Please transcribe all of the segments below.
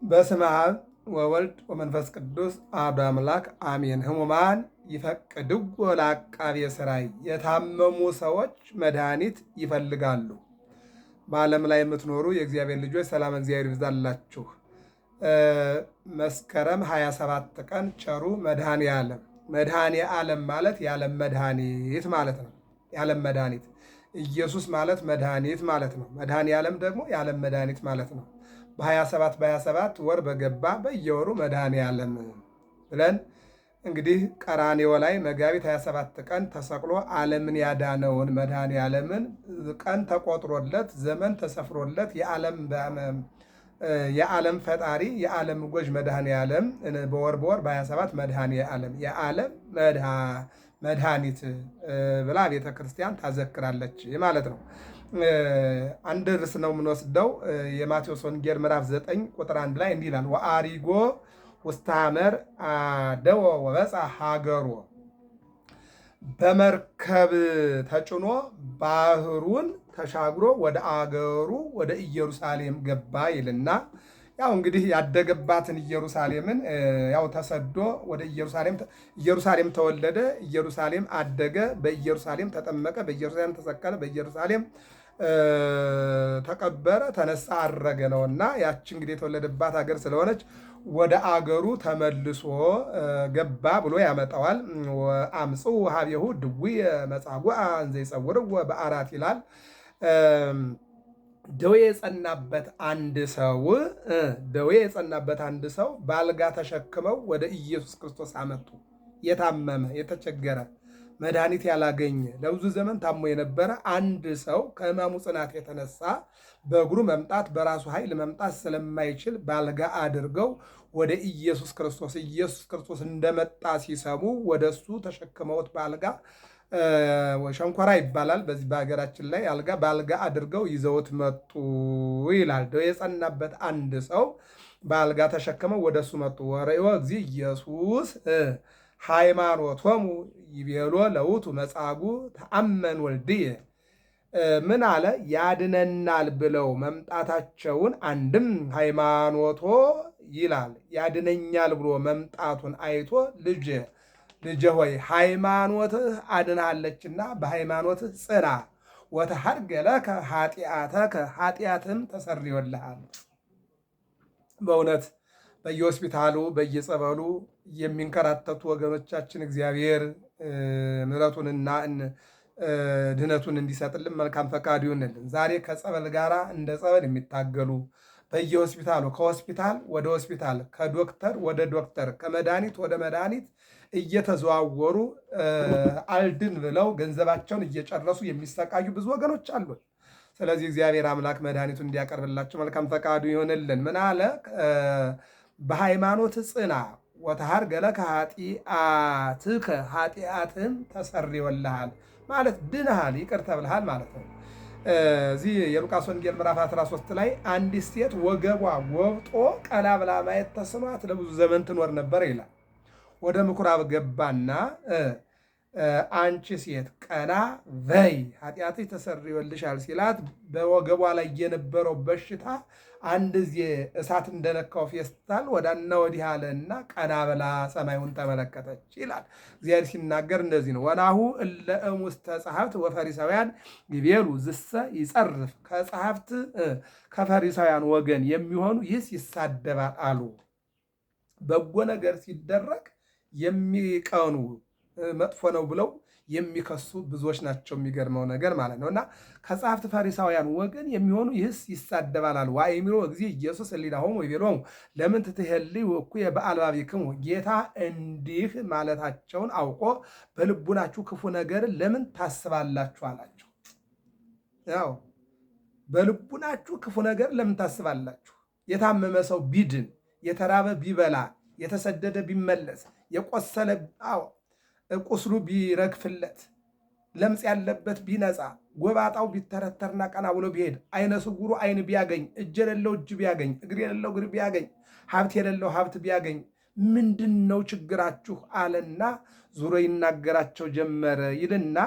በስመ አብ ወወልድ ወመንፈስ ቅዱስ አሐዱ አምላክ አሜን። ሕሙማን ይፈቅድዎ ለዐቃቤ ሥራይ። የታመሙ ሰዎች መድኃኒት ይፈልጋሉ። በዓለም ላይ የምትኖሩ የእግዚአብሔር ልጆች ሰላም እግዚአብሔር ይብዛላችሁ። መስከረም 27 ቀን ቸሩ መድኃኔ ዓለም። መድኃኔ ዓለም ማለት የዓለም መድኃኒት ማለት ነው። የዓለም መድኃኒት ኢየሱስ ማለት መድኃኒት ማለት ነው። መድኃኔ ዓለም ደግሞ የዓለም መድኃኒት ማለት ነው። በ27 ወር በገባ በየወሩ መድኃኔ ዓለም ብለን እንግዲህ ቀራንዮ ላይ መጋቢት 27 ቀን ተሰቅሎ ዓለምን ያዳነውን መድኃኔ ዓለምን ቀን ተቆጥሮለት ዘመን ተሰፍሮለት የዓለም ፈጣሪ የዓለም ጎዥ መድኃኔ ዓለም በወር በ27 መድኃኔ ዓለም የዓለም መድኃኒት ብላ ቤተ ክርስቲያን ታዘክራለች ማለት ነው። አንድ ርዕስ ነው የምንወስደው። የማቴዎስ ወንጌል ምዕራፍ 9 ቁጥር 1 ላይ እንዲህ ይላል፣ ወአሪጎ ውስተ ሐመር አደወ ወበጽሐ ሀገሮ። በመርከብ ተጭኖ ባህሩን ተሻግሮ ወደ አገሩ ወደ ኢየሩሳሌም ገባ ይልና ያው እንግዲህ ያደገባትን ኢየሩሳሌምን ያው ተሰዶ ወደ ኢየሩሳሌም ተወለደ፣ ኢየሩሳሌም አደገ፣ በኢየሩሳሌም ተጠመቀ፣ በኢየሩሳሌም ተሰቀለ፣ በኢየሩሳሌም ተቀበረ፣ ተነሳ፣ አረገ ነውና ያች እንግዲህ የተወለደባት ሀገር ስለሆነች ወደ አገሩ ተመልሶ ገባ ብሎ ያመጣዋል። አምጽኡ ሀቤሁ ድውየ መጻጉዕ እንዘ ይጸውርዎ በአራት ይላል። ደዌ የጸናበት አንድ ሰው በአልጋ ተሸክመው ወደ ኢየሱስ ክርስቶስ አመጡ። የታመመ የተቸገረ መድኃኒት ያላገኘ ለብዙ ዘመን ታሞ የነበረ አንድ ሰው ከሕማሙ ጽናት የተነሳ በእግሩ መምጣት በራሱ ኃይል መምጣት ስለማይችል በአልጋ አድርገው ወደ ኢየሱስ ክርስቶስ እንደመጣ ሲሰሙ ወደ እሱ ተሸክመውት በአልጋ ሸንኮራ ይባላል በዚህ በሀገራችን ላይ አልጋ በአልጋ አድርገው ይዘውት መጡ ይላል። ደዌ የጸናበት አንድ ሰው በአልጋ ተሸክመው ወደ እሱ መጡ። ወርእዮ እግዚእ ኢየሱስ ሃይማኖቶሙ ይቤሎ ለውቱ መጻጉዕ ተአመን ወልድየ። ምን አለ? ያድነናል ብለው መምጣታቸውን አንድም ሃይማኖቶ ይላል ያድነኛል ብሎ መምጣቱን አይቶ ልጄ ሆይ ሃይማኖትህ አድናለችና በሃይማኖትህ ጽና፣ ወተሐርገ ለከ ኃጢአተከ ኃጢአትህም ተሰርዮልሃል። በእውነት በየሆስፒታሉ በየጸበሉ የሚንከራተቱ ወገኖቻችን እግዚአብሔር ምሕረቱንና ድህነቱን እንዲሰጥልን መልካም ፈቃዱ ይሁንልን። ዛሬ ከጸበል ጋር እንደ ጸበል የሚታገሉ በየሆስፒታሉ ከሆስፒታል ወደ ሆስፒታል ከዶክተር ወደ ዶክተር ከመድኃኒት ወደ መድኃኒት እየተዘዋወሩ አልድን ብለው ገንዘባቸውን እየጨረሱ የሚሰቃዩ ብዙ ወገኖች አሉ። ስለዚህ እግዚአብሔር አምላክ መድኃኒቱን እንዲያቀርብላቸው መልካም ፈቃዱ ይሆንልን። ምን አለ? በሃይማኖት ጽና ወተሐርገ ለከ ኃጢአትከ ኃጢአትህም ተሰርዮልሃል ማለት ድነሃል፣ ይቅር ተብልሃል ማለት ነው። እዚህ የሉቃስ ወንጌል ምዕራፍ 13 ላይ አንዲት ሴት ወገቧ ወብጦ ቀና ብላ ማየት ተስኗት ለብዙ ዘመን ትኖር ነበር ይላል። ወደ ምኩራብ ገባና አንቺ ሴት ቀና በይ ኃጢአትሽ ተሰርዮልሻል ሲላት በወገቧ ላይ የነበረው በሽታ አንድ ጊዜ እሳት እንደነካው ፌስታል ወዳና ወዲህ አለና ቀና ብላ ሰማዩን ተመለከተች ይላል። እግዚአብሔር ሲናገር እንደዚህ ነው። ወናሁ እለ እሙስተ ጸሐፍት ወፈሪሳውያን ይቤሉ ዝሰ ይጸርፍ። ከጸሐፍት ከፈሪሳውያን ወገን የሚሆኑ ይህስ ይሳደባል አሉ። በጎ ነገር ሲደረግ የሚቀኑ መጥፎ ነው ብለው የሚከሱ ብዙዎች ናቸው። የሚገርመው ነገር ማለት ነው። እና ከጸሐፍት ፈሪሳውያን ወገን የሚሆኑ ይህስ ይሳደባል አሉ። ወአእምሮ እግዚእ ኢየሱስ እሊናሆሙ ይቤሎሙ ለምን ትትሄልዩ እኩየ በአልባቢክሙ። ጌታ እንዲህ ማለታቸውን አውቆ በልቡናችሁ ክፉ ነገርን ለምን ታስባላችሁ አላቸው። ያው በልቡናችሁ ክፉ ነገር ለምን ታስባላችሁ? የታመመ ሰው ቢድን፣ የተራበ ቢበላ፣ የተሰደደ ቢመለስ፣ የቆሰለ ቁስሉ ቢረግፍለት፣ ለምጽ ያለበት ቢነጻ፣ ጎባጣው ቢተረተርና ቀና ብሎ ቢሄድ፣ አይነ ስውሩ አይን ቢያገኝ፣ እጅ የሌለው እጅ ቢያገኝ፣ እግር የሌለው እግር ቢያገኝ፣ ሀብት የሌለው ሀብት ቢያገኝ ምንድን ነው ችግራችሁ አለና ዙሮ ይናገራቸው ጀመረ ይልና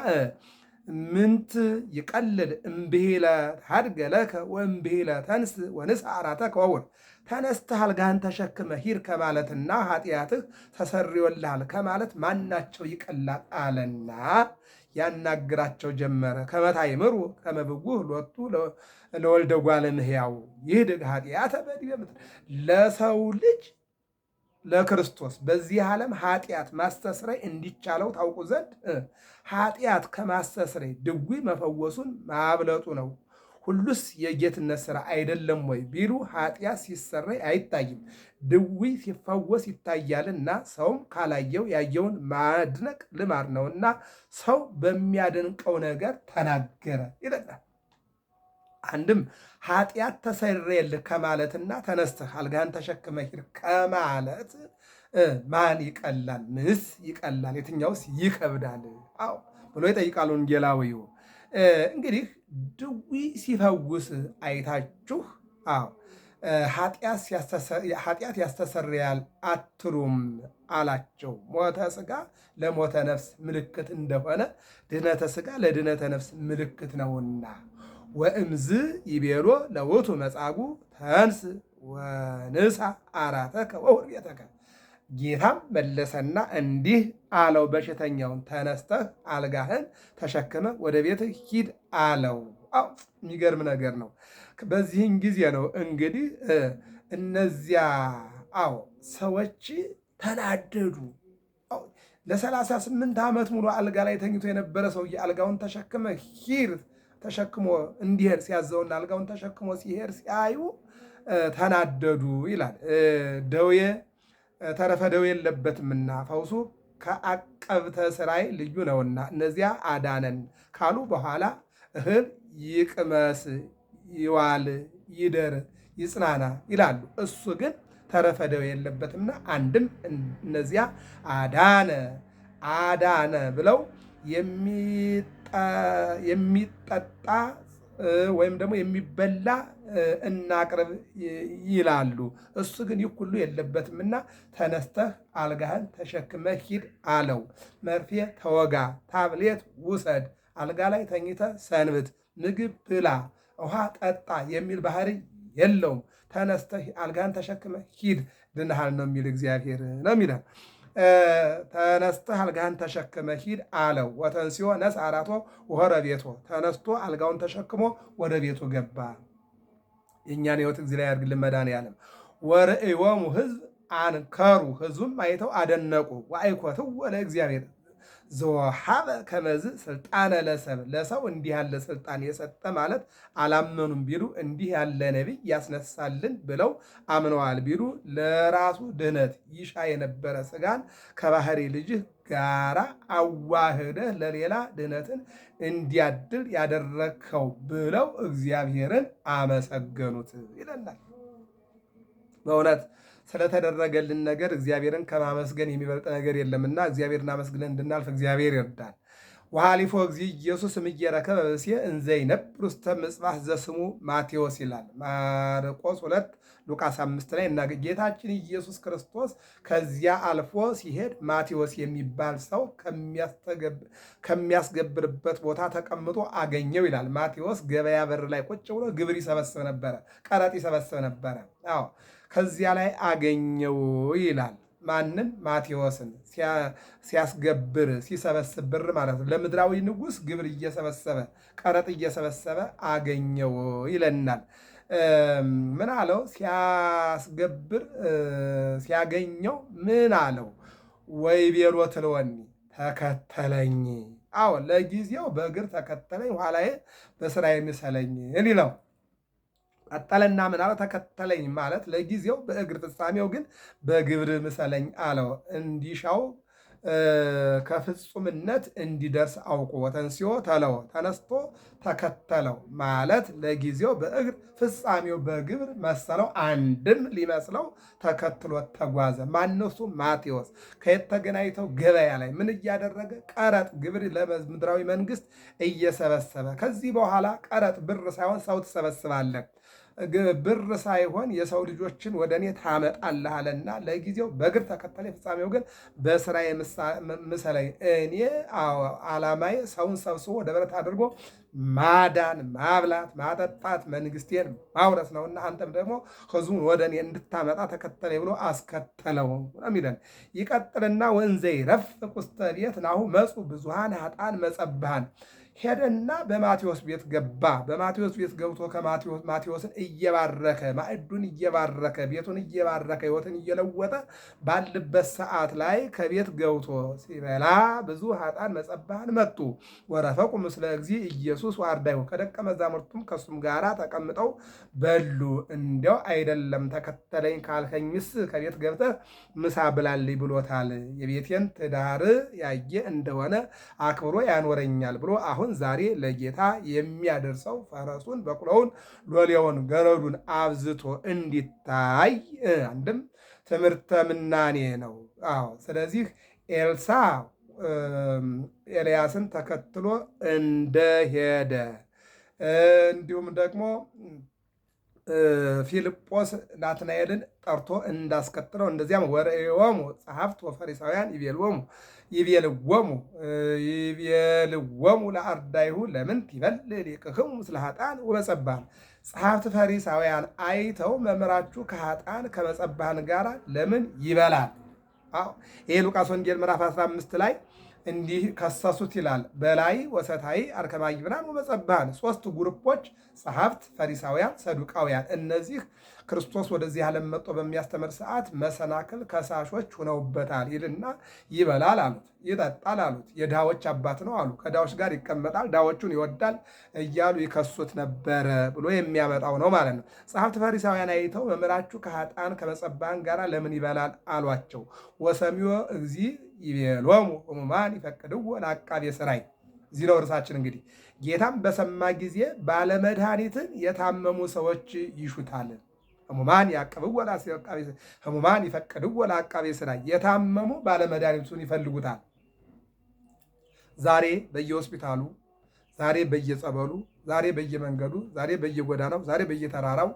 ምንት ይቀልል እምብሄለ ታድገ ለከ ወእምብሄለ ተንስ ወንስ አራተከ ወውር ተነስተህ አልጋህን ተሸክመህ ሂድ ከማለትና ኃጢአትህ ተሰርዮልሃል ከማለት ማናቸው ይቀላል አለና ያናግራቸው ጀመረ። ከመታይምሩ ከመብጉህ ሎቱ ለወልደ እጓለ እመሕያው ይህድግ ኃጢአተ በዲበ ምድር። ለሰው ልጅ ለክርስቶስ በዚህ ዓለም ኃጢአት ማስተስረይ እንዲቻለው ታውቁ ዘንድ ኃጢአት ከማስተስረይ ድውይ መፈወሱን ማብለጡ ነው። ሁሉስ የጌትነት ሥራ አይደለም ወይ ቢሉ ኃጢአት ሲሰረይ አይታይም፣ ድውይ ሲፈወስ ይታያልና ሰውም ካላየው ያየውን ማድነቅ ልማድ ነውና ሰው በሚያደንቀው ነገር ተናገረ ይለናል። አንድም ኃጢአት ተሰረየልህ ከማለትና ተነስተህ አልጋህን ተሸክመህ ሂድ ከማለት ማን ይቀላል? ምንስ ይቀላል? የትኛውስ ይከብዳል? አዎ ብሎ ይጠይቃል ወንጌላዊው። እንግዲህ ድውይ ሲፈውስ አይታችሁ ኃጢአት ያስተሰርያል አትሉም አላቸው። ሞተ ሥጋ ለሞተ ነፍስ ምልክት እንደሆነ ድህነተ ሥጋ ለድህነተ ነፍስ ምልክት ነውና ወእምዝ ይቤሎ ለውቱ መጻጉዕ ተንስ ወንሳ አራተከ ወሁር ቤተከ። ጌታም መለሰና እንዲህ አለው፣ በሽተኛውን ተነስተህ አልጋህን ተሸክመ ወደ ቤትህ ሂድ አለው። የሚገርም ነገር ነው። በዚህን ጊዜ ነው እንግዲህ እነዚያ ሰዎች ተናደዱ። ለ38 ዓመት ሙሉ አልጋ ላይ ተኝቶ የነበረ ሰውዬ አልጋውን ተሸክመ ሂድ ተሸክሞ እንዲሄድ ሲያዘውና አልጋውን ተሸክሞ ሲሄድ ሲያዩ ተናደዱ ይላል። ደዌ ተረፈ ደዌ የለበትምና ፈውሱ ከአቀብተ ሥራይ ልዩ ነውና እነዚያ አዳነን ካሉ በኋላ እህል ይቅመስ፣ ይዋል፣ ይደር፣ ይጽናና ይላሉ። እሱ ግን ተረፈ ደዌ የለበትምና አንድም እነዚያ አዳነ ብለው የሚጠጣ ወይም ደግሞ የሚበላ እናቅርብ ይላሉ። እሱ ግን ይህ ሁሉ የለበትምና ተነስተህ አልጋህን ተሸክመህ ሂድ አለው። መርፌ ተወጋ፣ ታብሌት ውሰድ፣ አልጋ ላይ ተኝተ ሰንብት፣ ምግብ ብላ፣ ውሃ ጠጣ የሚል ባህሪ የለውም። ተነስተህ አልጋህን ተሸክመህ ሂድ ድነሃል ነው የሚል እግዚአብሔር ነው የሚለው። ተነስተህ አልጋህን ተሸክመ ሂድ አለው። ወተንሥኦ ነሥአ አራቶ ወሖረ ቤቶ። ተነስቶ አልጋውን ተሸክሞ ወደ ቤቱ ገባ። የእኛን ሕይወት እግዚእ ላይ ያድርግልን መድኃኔዓለም። ወርእዮሙ ሕዝብ አንከሩ። ሕዝቡም አይተው አደነቁ። ወአይኮትዎ ለእግዚአብሔር ዘወሀበ ከመዝ ስልጣነ ለሰብእ። ለሰው እንዲህ ያለ ስልጣን የሰጠ ማለት አላመኑም ቢሉ እንዲህ ያለ ነቢይ ያስነሳልን ብለው አምነዋል ቢሉ ለራሱ ድህነት ይሻ የነበረ ሥጋን ከባህሪ ልጅህ ጋራ አዋህደህ ለሌላ ድህነትን እንዲያድል ያደረግከው ብለው እግዚአብሔርን አመሰገኑት ይለናል። በእውነት ስለተደረገልን ነገር እግዚአብሔርን ከማመስገን የሚበልጥ ነገር የለምና እግዚአብሔርን አመስግነን እንድናልፍ እግዚአብሔር ይርዳል። ወሐሊፎ እግዚእ ኢየሱስ እምኢየረከበ ብእሴ እንዘ ይነብር ውስተ ምጽባሕ ዘስሙ ማቴዎስ ይላል። ማርቆስ 2 ሉቃስ 5 ላይ እና ጌታችን ኢየሱስ ክርስቶስ ከዚያ አልፎ ሲሄድ ማቴዎስ የሚባል ሰው ከሚያስገብርበት ቦታ ተቀምጦ አገኘው ይላል። ማቴዎስ ገበያ በር ላይ ቁጭ ብሎ ግብር ይሰበስብ ነበረ፣ ቀረጥ ይሰበስብ ነበረ። ከዚያ ላይ አገኘው ይላል። ማንን? ማቴዎስን ሲያስገብር ሲሰበስብ ብር ማለት ነው። ለምድራዊ ንጉሥ ግብር እየሰበሰበ ቀረጥ እየሰበሰበ አገኘው ይለናል። ምን አለው? ሲያስገብር ሲያገኘው ምን አለው? ወይቤሎ ትልወኒ ተከተለኝ። ለጊዜው በእግር ተከተለኝ፣ ኋላዬ በስራ የሚሰለኝ ሊለው ቀጠለና ምን አለው? ተከተለኝ ማለት ለጊዜው በእግር ፍጻሜው ግን በግብር ምሰለኝ አለው። እንዲሻው ከፍጹምነት እንዲደርስ አውቆ ወተንሥኦ ተለወ ተነስቶ ተከተለው ማለት ለጊዜው በእግር ፍጻሜው በግብር መሰለው። አንድም ሊመስለው ተከትሎት ተጓዘ። ማነሱ? ማቴዎስ። ከየት ተገናኝተው? ገበያ ላይ ምን እያደረገ? ቀረጥ ግብር ለምድራዊ መንግስት እየሰበሰበ። ከዚህ በኋላ ቀረጥ ብር ሳይሆን ሰው ትሰበስባለህ ብር ሳይሆን የሰው ልጆችን ወደ እኔ ታመጣለህ አለና ለጊዜው በእግር ተከተለኝ፣ ፍጻሜው ግን በስራዬ ምሰለኝ። እኔ ዓላማዬ ሰውን ሰብስቦ ወደ በረት አድርጎ ማዳን፣ ማብላት፣ ማጠጣት፣ መንግስቴን ማውረስ ነውና አንተም ደግሞ ህዝቡን ወደ እኔ እንድታመጣ ተከተለኝ ብሎ አስከተለው የሚለን ይቀጥልና ወንዘ ይረፍቅ ውስተ ቤት ናሁ መጹ ብዙሃን ኃጥአን መጸብሃን ሄደና በማቴዎስ ቤት ገባ። በማቴዎስ ቤት ገብቶ ማቴዎስን እየባረከ ማዕዱን እየባረከ ቤቱን እየባረከ ሕይወትን እየለወጠ ባለበት ሰዓት ላይ ከቤት ገብቶ ሲበላ ብዙ ኃጥአን መጸብሃን መጡ። ወረፈቁ ምስለ እግዚእ ኢየሱስ ወአርዳኢሁ ከደቀ መዛሙርቱም ከሱም ጋራ ተቀምጠው በሉ። እንዲያው አይደለም ተከተለኝ ካልከኝስ ከቤት ገብተህ ምሳ ብላልኝ ብሎታል። የቤቴን ትዳር ያየ እንደሆነ አክብሮ ያኖረኛል ብሎ አሁን ዛሬ ለጌታ የሚያደርሰው ፈረሱን፣ በቅሎውን፣ ሎሌውን፣ ገረዱን አብዝቶ እንዲታይ አንድም ትምህርተ ምናኔ ነው። ስለዚህ ኤልሳ ኤልያስን ተከትሎ እንደሄደ እንዲሁም ደግሞ ፊልጶስ ናትናኤልን ጠርቶ እንዳስከትለው እንደዚያም ወርእዮሙ ጸሐፍት ወፈሪሳውያን ይቤልዎሙ ለአርዳኢሁ ለምንት ይበልዕ ሊቅክሙ ምስለ ኃጥአን ወመጸብሃን። ጸሐፍት ፈሪሳውያን አይተው መምህራችሁ ከኃጥአን ከመጸብሃን ጋር ለምን ይበላል? ይሄ ሉቃስ ወንጌል ምዕራፍ 15 ላይ እንዲህ ከሰሱት ይላል። በላይ ወሰታይ አርከማይ ብናን ወመጸብሃን ሶስት ግሩፖች ጸሐፍት፣ ፈሪሳውያን፣ ሰዱቃውያን። እነዚህ ክርስቶስ ወደዚህ ዓለም መጥቶ በሚያስተምር ሰዓት መሰናክል ከሳሾች ሆነውበታል ይልና ይበላል አሉት፣ ይጠጣል አሉት፣ የድሃዎች አባት ነው አሉ፣ ከድሃዎች ጋር ይቀመጣል፣ ድሃዎቹን ይወዳል እያሉ ይከሱት ነበረ ብሎ የሚያመጣው ነው ማለት ነው። ጸሐፍት ፈሪሳውያን አይተው መምህራችሁ ከኃጥአን ከመጸብሃን ጋር ለምን ይበላል አሏቸው። ወሰሚዮ እግዚእ ይቤሎሙ ሕሙማን ይፈቅድዎ ለዐቃቤ ሥራይ። እዚህ ነው እርሳችን እንግዲህ ጌታም በሰማ ጊዜ ባለመድኃኒትን የታመሙ ሰዎች ይሹታል። ሕሙማን ይፈቅድዎ ለዐቃቤ ሥራይ። የታመሙ ባለመድኃኒቱን ይፈልጉታል። ዛሬ በየሆስፒታሉ፣ ዛሬ በየጸበሉ፣ ዛሬ በየመንገዱ፣ ዛሬ በየጎዳናው፣ ዛሬ በየተራራው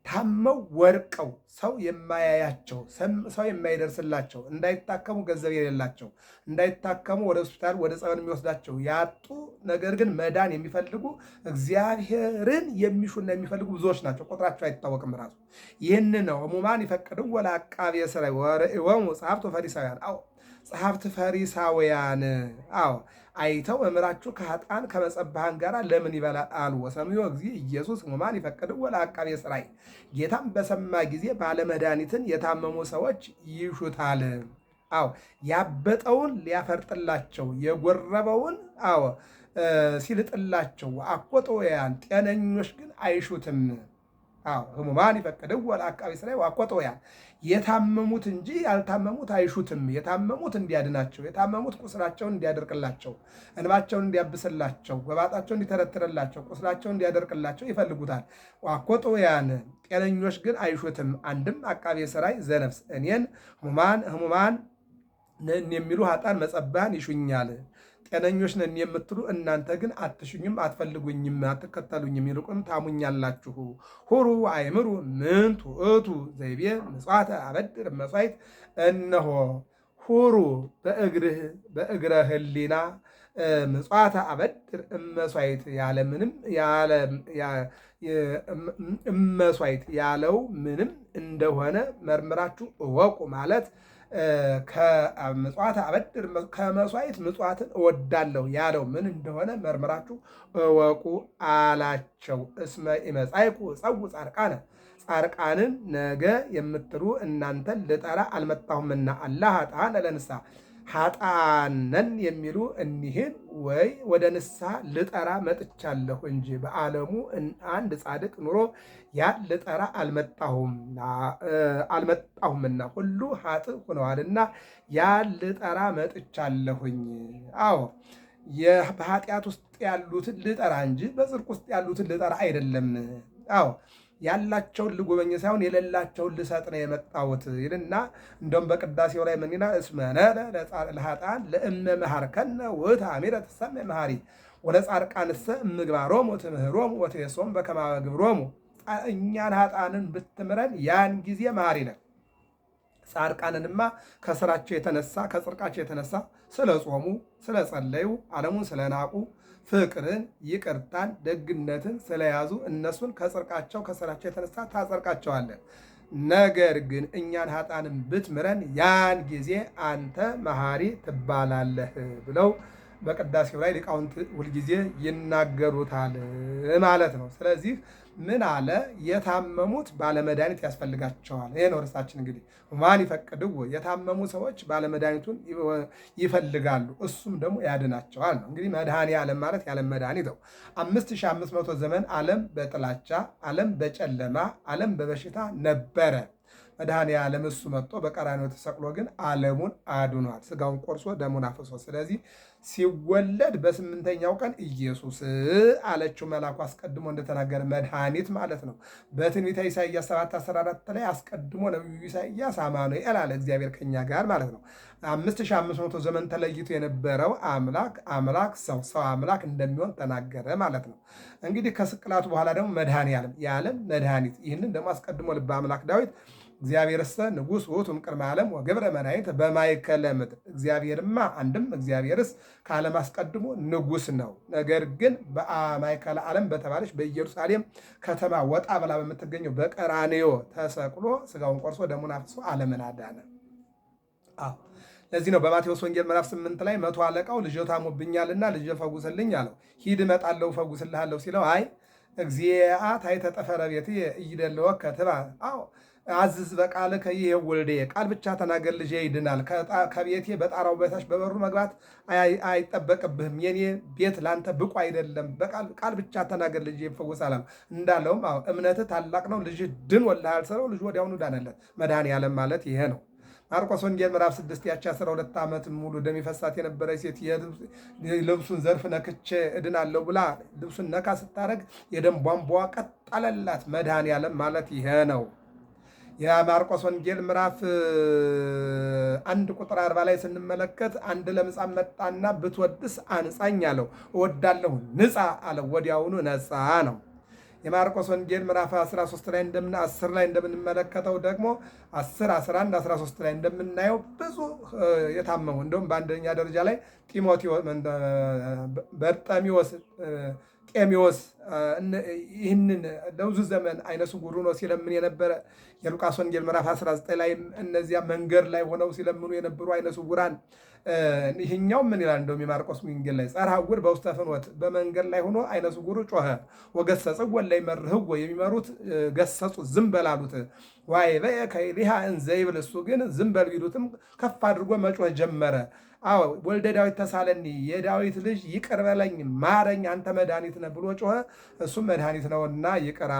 ታመው ወርቀው ሰው የማያያቸው ሰው የማይደርስላቸው እንዳይታከሙ ገንዘብ የሌላቸው እንዳይታከሙ ወደ ሆስፒታል ወደ ጸበል የሚወስዳቸው ያጡ፣ ነገር ግን መዳን የሚፈልጉ እግዚአብሔርን የሚሹና የሚፈልጉ ብዙዎች ናቸው። ቁጥራቸው አይታወቅም ራሱ። ይህን ነው ሕሙማን ይፈቅድዎ ለዐቃቤ ሥራይ ወርእዮሙ ጸሐፍት ወፈሪሳውያን። ጸሐፍት ፈሪሳውያን አይተው መምህራችሁ ከኃጥአን ከመጸብሃን ጋር ለምን ይበላል አሉ። ወሰምዮ እግዚእ ኢየሱስ ሕሙማን ይፈቅድዎ ለዐቃቤ ሥራይ። ጌታም በሰማ ጊዜ ባለመድኃኒትን የታመሙ ሰዎች ይሹታል። ያበጠውን ሊያፈርጥላቸው፣ የጎረበውን ሲልጥላቸው፣ አቆጦያን ጤነኞች ግን አይሹትም። ሕሙማን ይፈቅድዎ ለዐቃቤ ሥራይ ወአቆጦያን። የታመሙት እንጂ ያልታመሙት አይሹትም። የታመሙት እንዲያድናቸው፣ የታመሙት ቁስላቸውን እንዲያደርቅላቸው፣ እንባቸውን እንዲያብስላቸው፣ ጎባጣቸውን እንዲተረትርላቸው፣ ቁስላቸውን እንዲያደርቅላቸው ይፈልጉታል። ወአቆጦያን ጤነኞች ግን አይሹትም። አንድም ዐቃቤ ሥራይ ዘነፍስ እኔን ሕሙማን ነን የሚሉ ኃጥአን መጸብሃን ይሹኛል። ጤነኞች ነን የምትሉ እናንተ ግን አትሹኝም፣ አትፈልጉኝም፣ አትከተሉኝም፣ ይልቁንም ታሙኛላችሁ። ሁሩ አይምሩ ምንቱ እቱ ዘይቤ ምጽዋተ አበድር መሥዋዕት። እነሆ ሁሩ በእግረ ህሊና ምጽዋተ አበድር እመሥዋዕት ያለምንም እመሥዋዕት ያለው ምንም እንደሆነ መርምራችሁ እወቁ ማለት ከምጽዋት አበድር ከመሥዋዕት ምጽዋትን እወዳለሁ ያለው ምን እንደሆነ መርምራችሁ እወቁ አላቸው። እስመ ኢመጻእኩ እጸውዕ ጻድቃንን ነገ የምትሉ እናንተን ልጠራ አልመጣሁምና አላ ኃጥአነ ለንስሐ። ኃጥአንን የሚሉ እኒህን ወደ ንስሐ ልጠራ መጥቻለሁ እንጂ በዓለሙ አንድ ጻድቅ ኑሮ ያን ልጠራ አልመጣሁምና ሁሉ ኃጥእ ሆነዋልና ያን ልጠራ መጥቻለሁኝ። በኃጢአት ውስጥ ያሉትን ልጠራ እንጂ በጽድቅ ውስጥ ያሉትን ልጠራ አይደለም። ያላቸውን ልጎበኝ ሳይሆን የሌላቸውን ልሰጥ ነው የመጣሁት ይልና እንደውም በቅዳሴው ላይ ምን ይላል? እስመ ነደ ለኃጥአን ለእመ መሃርከነ ውእቱ አሚረ ትሰምዕ መሃሪ ወለጻድቃንሰ እምግባሮሙ ትምህሮሙ ወትቤሶሙ በከመ ግብሮሙ። እኛን ኃጥአንን ብትምረን ያን ጊዜ መሐሪ ነን። ጻድቃንንማ ከስራቸው የተነሳ ከጽድቃቸው የተነሳ ስለ ጾሙ፣ ስለ ጸለዩ፣ ዓለሙን ስለናቁ፣ ፍቅርን፣ ይቅርታን፣ ደግነትን ስለያዙ እነሱን ከጽድቃቸው ከስራቸው የተነሳ ታጸድቃቸዋለን። ነገር ግን እኛን ኃጥአንን ብትምረን ያን ጊዜ አንተ መሐሪ ትባላለህ ብለው በቅዳሴው ላይ ሊቃውንት ሁልጊዜ ይናገሩታል ማለት ነው። ስለዚህ ምን አለ? የታመሙት ባለመድኃኒት ያስፈልጋቸዋል። ይሄ ነው ርዕሳችን። እንግዲህ ማን ይፈቅድው? የታመሙ ሰዎች ባለመድኃኒቱን ይፈልጋሉ፣ እሱም ደግሞ ያድናቸዋል ነው። እንግዲህ መድኃኔ ዓለም ማለት የዓለም መድኃኒት ነው። 5500 ዘመን ዓለም በጥላቻ ዓለም በጨለማ ዓለም በበሽታ ነበረ። መድኃኔ ዓለም እሱ መጥቶ በቀራንዮ ተሰቅሎ ግን ዓለሙን አድኗል፣ ስጋውን ቆርሶ ደሙን አፍሶ። ስለዚህ ሲወለድ በ8ኛው ቀን ኢየሱስ አለችው መልአኩ አስቀድሞ እንደተናገረ መድኃኒት ማለት ነው። በትንቢተ ኢሳይያስ 7:14 ላይ አስቀድሞ ነቢዩ ኢሳይያስ አማኑኤል አለ፣ እግዚአብሔር ከኛ ጋር ማለት ነው። 5500 ዘመን ተለይቶ የነበረው አምላክ ሰው አምላክ እንደሚሆን ተናገረ ማለት ነው። እንግዲህ ከስቅላቱ በኋላ ደግሞ መድኃኔ ዓለም የዓለም መድኃኒት። ይህንን ደግሞ አስቀድሞ ልበ አምላክ ዳዊት እግዚአብሔርሰ ንጉሥ ውእቱ እምቅድመ ዓለም ወገብረ መድኃኒት በማእከለ ምድር። እግዚአብሔርማ አንድም እግዚአብሔርስ ከዓለም አስቀድሞ ንጉሥ ነው። ነገር ግን በማእከለ ዓለም በተባለች በኢየሩሳሌም ከተማ ወጣ ብላ በምትገኘው በቀራንዮ ተሰቅሎ ስጋውን ቆርሶ ደሙን አፍሶ ዓለምን አዳነ። ለዚህ ነው በማቴዎስ ወንጌል ምዕራፍ 8 ላይ 100 አለቃው ልጄ ታሞብኛልና ልጄ ፈውስልኝ አለው። ሂድ እመጣለሁ ፈውስልሃለሁ ሲለው አይ እግዚአ ታሕተ ጠፈረ ቤትየ ኢይደልወከ ትባል። አዝዝ በቃልከ ይእዜሰ ወልድየ፣ ቃል ብቻ ተናገር ልጄ ይድናል። ከቤቴ በጣራው በታች በበሩ መግባት አይጠበቅብህም። የኔ ቤት ላንተ ብቁ አይደለም። ቃል ብቻ ተናገር ልጄ ይፈወሳል እንዳለውም እምነትህ ታላቅ ነው፣ ልጅህ ድኖልሃል ስለው ልጁ ወዲያውኑ ዳነለት። መድኃኔ ዓለም ማለት ይሄ ነው። ማርቆስ ወንጌል ምዕራፍ 6 ያቺ 12 ዓመት ሙሉ ደም ይፈሳት የነበረች ሴት ልብሱን ዘርፍ ነክቼ እድናለሁ ብላ ልብሱን ነካ ስታደርግ የደም ቧንቧ ቀጠለላት። መድኃኔ ዓለም ማለት ይሄ ነው። የማርቆስ ወንጌል ምዕራፍ 1 ቁጥር 40 ላይ ስንመለከት አንድ ለምጻም መጣና ብትወድስ አንጻኝ አለው። እወዳለሁ ንጻ አለው። ወዲያውኑ ነጻ ነው። የማርቆስ ወንጌል ምዕራፍ 13 ላይ 10 ላይ እንደምንመለከተው ደግሞ 10፣ 11፣ 13 ላይ እንደምናየው ብዙ የታመሙ እንደውም በአንደኛ ደረጃ ላይ በርጠሚዎስ ጤሚዎስ ይህንን ለብዙ ዘመን አይነ ስውር ሆኖ ሲለምን የነበረ የሉቃስ ወንጌል ምዕራፍ 19 ላይ እነዚያ መንገድ ላይ ሆነው ሲለምኑ የነበሩ አይነ ስውራን ይህኛው ምን ይላል? እንደውም የማርቆስ ወንጌል ላይ ጸርሐ ዕውር በውስተ ፍኖት፣ በመንገድ ላይ ሆኖ አይነ ስውሩ ጮኸ። ወገሰጽዎ እለ ይመርህዎ፣ የሚመሩት ገሰጹ፣ ዝም በል አሉት። ወአይበየ ከይሊሃ እንዘ ይብል፣ እሱ ግን ዝም በል ቢሉትም ከፍ አድርጎ መጮህ ጀመረ። ወልደ ዳዊት ተሳለኒ፣ የዳዊት ልጅ ይቅር በለኝ ማረኝ፣ አንተ መድኃኒት ነህ ብሎ ጮኸ። እሱም መድኃኒት ነውና ይቅር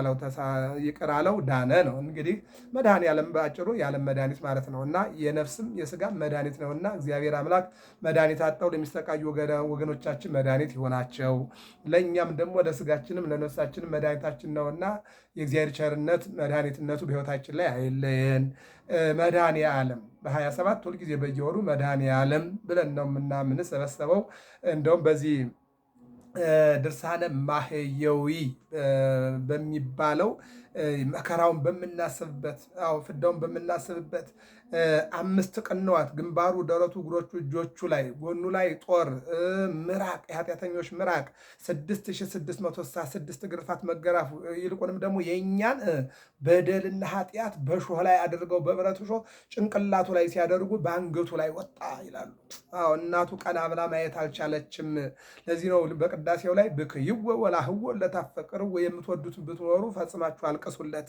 አለው፣ ዳነ ነው። እንግዲህ መድኃኔ ዓለም በአጭሩ የዓለም መድኃኒት ማለት ነውና የነፍስም የስጋም መድኃኒት ነውና እግዚአብሔር አምላክ መድኃኒት አጥተው ለሚሰቃዩ ወገኖቻችን መድኃኒት ይሆናቸው። ለእኛም ደግሞ ለስጋችንም ለነፍሳችንም መድኃኒታችን ነውና የእግዚአብሔር ቸርነት መድኃኒትነቱ በሕይወታችን ላይ አይለየን። መድኃኔ ዓለም በ27 ሁልጊዜ በየወሩ መድኃኔ ዓለም ብለን ነው የምንሰበሰበው። እንደውም በዚህ ድርሳነ ማህየዊ በሚባለው መከራውን በምናስብበት ፍዳውን በምናስብበት 5 ቅንዋት ግንባሩ፣ ደረቱ፣ እግሮቹ፣ እጆቹ ላይ ጎኑ ላይ ጦር፣ ምራቅ፣ የኃጢአተኞች ምራቅ 6666 ግርፋት መገራፉ፣ ይልቁንም ደግሞ የእኛን በደልና ኃጢአት በሾህ ላይ አድርገው በብረት ሾህ ጭንቅላቱ ላይ ሲያደርጉ በአንገቱ ላይ ወጣ ይላሉ። እናቱ ቀና ብላ ማየት አልቻለችም። ለዚህ ነው በቅዳሴው ላይ ብክይወ ወላህወ ለታፈቅርዎ፣ የምትወዱትን ብትኖሩ ፈጽማችሁ አልቅሱለት።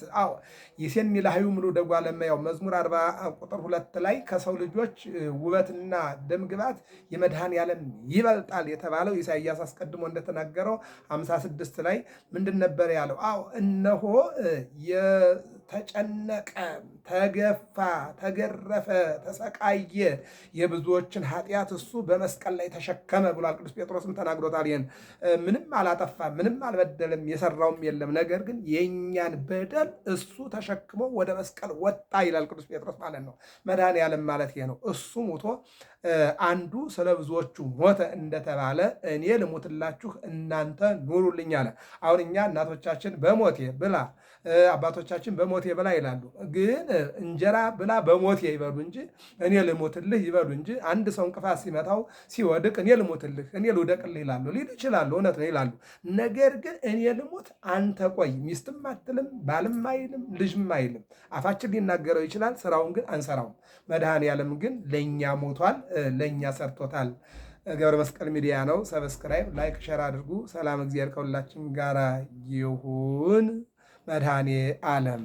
ይሴኒ ላህዩ ምሉ ደጓ ለመያው መዝሙር 40 ቁጥር 2 ላይ ከሰው ልጆች ውበትና ደምግባት የመድኃኔ ዓለም ይበልጣል የተባለው ኢሳይያስ አስቀድሞ እንደተናገረው 56 ላይ ምንድን ነበር ያለው? እነሆ የተጨነቀ ተገፋ፣ ተገረፈ፣ ተሰቃየ፣ የብዙዎችን ኃጢአት እሱ በመስቀል ላይ ተሸከመ ብሏል። ቅዱስ ጴጥሮስም ተናግሮታል። ይህን ምንም አላጠፋም፣ ምንም አልበደልም፣ የሰራውም የለም። ነገር ግን የእኛን በደል እሱ ተሸክሞ ወደ መስቀል ወጣ ይላል ቅዱስ ጴጥሮስ ማለት ነው። መድኃኔ ዓለም ማለት ይሄ ነው። እሱ ሞቶ አንዱ ስለ ብዙዎቹ ሞተ እንደተባለ እኔ ልሙትላችሁ እናንተ ኑሩልኝ አለ። አሁን እኛ እናቶቻችን በሞቴ ብላ አባቶቻችን በሞቴ ብላ ይላሉ። ግን እንጀራ ብላ በሞቴ ይበሉ እንጂ እኔ ልሞትልህ ይበሉ እንጂ አንድ ሰው እንቅፋት ሲመታው ሲወድቅ እኔ ልሞትልህ እኔ ልውደቅልህ ይላሉ ሊሉ ይችላሉ። እውነት ነው ይላሉ። ነገር ግን እኔ ልሞት አንተ ቆይ፣ ሚስትም አትልም ባልም አይልም ልጅም አይልም። አፋችን ሊናገረው ይችላል፣ ስራውን ግን አንሰራውም። መድኃኔዓለም ግን ለእኛ ሞቷል፣ ለእኛ ሰርቶታል። ገብረ መስቀል ሚዲያ ነው። ሰብስክራይብ፣ ላይክ፣ ሸር አድርጉ። ሰላም እግዚአብሔር ከሁላችን ጋር ይሁን። መድኃኔዓለም